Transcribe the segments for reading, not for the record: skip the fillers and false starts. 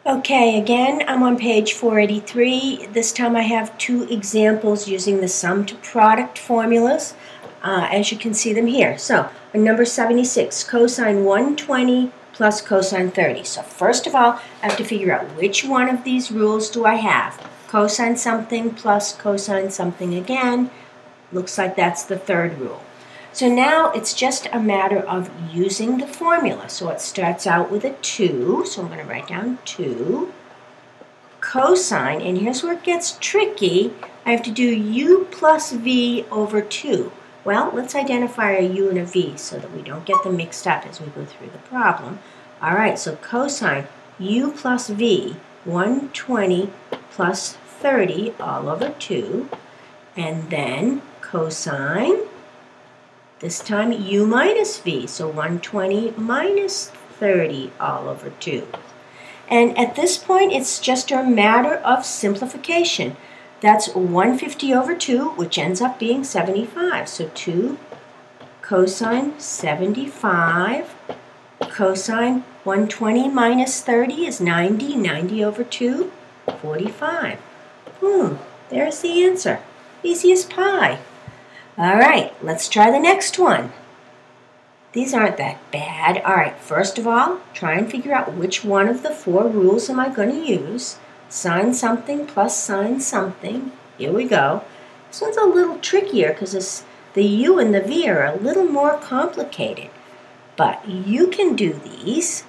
Okay, again, I'm on page 483. This time I have two examples using the sum to product formulas, as you can see them here. So, on number 76, cosine 120 plus cosine 30. So first of all, I have to figure out which one of these rules do I have. Cosine something plus cosine something again. Looks like that's the third rule. So now it's just a matter of using the formula. So it starts out with a 2, so I'm going to write down 2. Cosine, and here's where it gets tricky, I have to do u plus v over 2. Well, let's identify a u and a v so that we don't get them mixed up as we go through the problem. All right, so cosine u plus v, 120 plus 30 all over 2, and then cosine, this time u minus v, so 120 minus 30 all over 2. And at this point, it's just a matter of simplification. That's 150 over 2, which ends up being 75. So 2 cosine 75, cosine 120 minus 30 is 90. 90 over 2, 45. There's the answer. Easy as pie. All right, let's try the next one. These aren't that bad. All right, first of all, try and figure out which one of the 4 rules am I going to use. Sine something plus sine something. Here we go. This one's a little trickier because the u and the v are a little more complicated. But you can do these.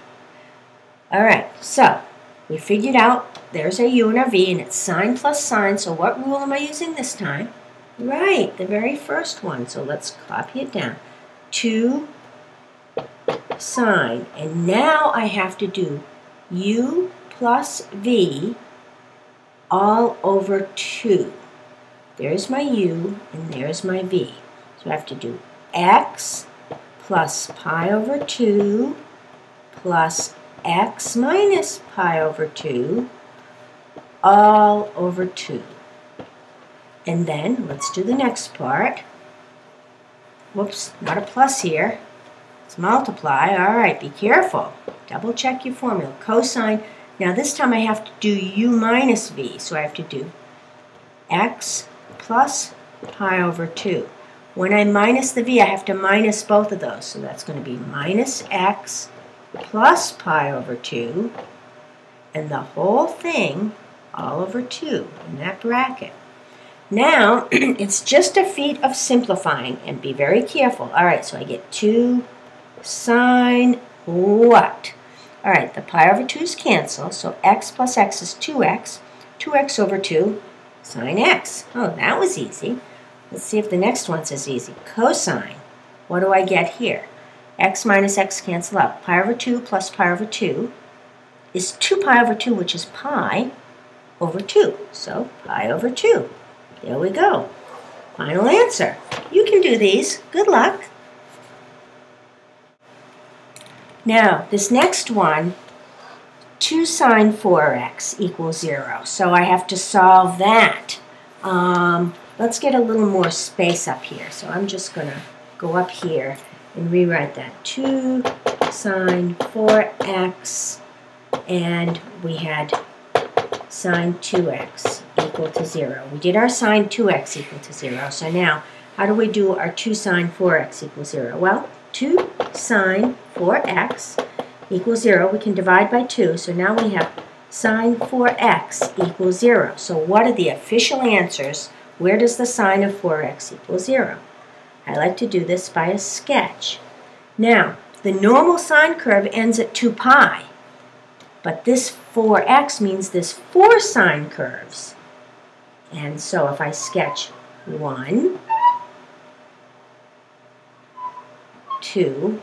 All right, so we figured out there's our u and our v, and it's sine plus sine. So what rule am I using this time? Right, the very first one. So let's copy it down. 2 sine. And now I have to do u plus v all over 2. There's my u and there's my v. So I have to do x plus pi over 2 plus x minus pi over 2 all over 2. And then let's do the next part. Whoops, not a plus here. Let's multiply. All right, be careful. Double check your formula. Cosine. Now this time I have to do u minus v. So I have to do x plus pi over 2. When I minus the v, I have to minus both of those. So that's going to be minus x plus pi over 2. And the whole thing all over 2 in that bracket. Now, it's just a feat of simplifying, and be very careful. All right, so I get 2 sine what? All right, the pi over 2's cancel, so x plus x is 2x. 2x over 2, sine x. Oh, that was easy. Let's see if the next one's as easy. Cosine. What do I get here? X minus x cancel out. Pi over 2 plus pi over 2 is 2 pi over 2, which is pi over 2. So, pi over 2. There we go. Final answer. You can do these. Good luck. Now, this next one, 2 sine 4x equals 0. So I have to solve that. Let's get a little more space up here. So I'm just going to go up here and rewrite that. 2 sine 4x, and we had sine 2x equal to 0. We did our sine 2x equal to 0. So now, how do we do our 2 sine 4x equals 0? Well, 2 sine 4x equals 0. We can divide by 2. So now we have sine 4x equals 0. So what are the official answers? Where does the sine of 4x equal 0? I like to do this by a sketch. Now, the normal sine curve ends at 2 pi. But this 4x means there's 4 sine curves. And so if I sketch 1, 2,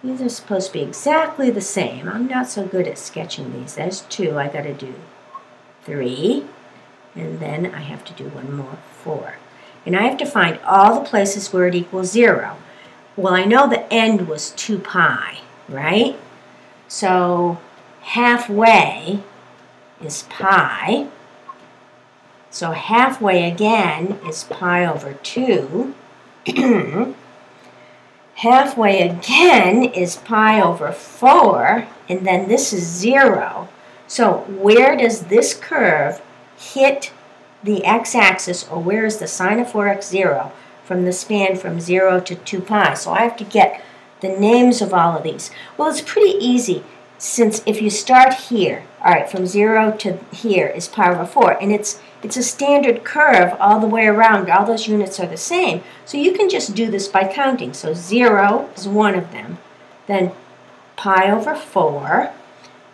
these are supposed to be exactly the same. I'm not so good at sketching these. There's 2. I got to do 3. And then I have to do one more, 4. And I have to find all the places where it equals 0. Well, I know the end was 2 pi, right? So halfway is pi. So halfway again is pi over 2. Halfway again is pi over 4. And then this is 0. So where does this curve hit the x-axis, or where is the sine of 4x 0 from the span from 0 to 2 pi? So I have to get the names of all of these. Well, it's pretty easy, since if you start here, all right, from 0 to here is pi over 4, and it's a standard curve all the way around. All those units are the same. So you can just do this by counting. So 0 is one of them, then pi over 4,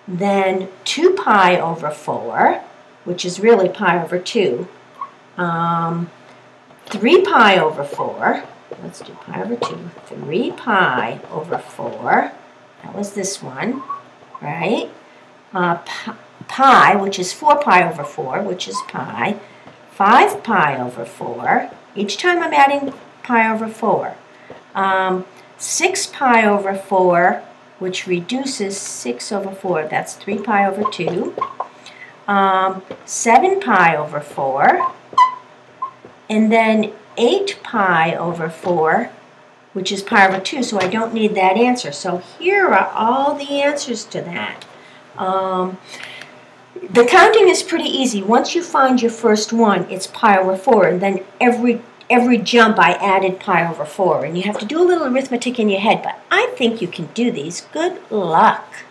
then 2 pi over 4, which is really pi over 2, 3 pi over 4, let's do pi over 2, 3 pi over 4, that was this one, right? Pi, which is 4 pi over 4, which is pi, 5 pi over 4, each time I'm adding pi over 4, 6 pi over 4, which reduces 6 over 4, that's 3 pi over 2, 7 pi over 4, and then 8 pi over 4, which is pi over 2, so I don't need that answer. So here are all the answers to that. The counting is pretty easy. Once you find your first one, it's pi over 4, and then every jump I added pi over 4, and you have to do a little arithmetic in your head, but I think you can do these. Good luck.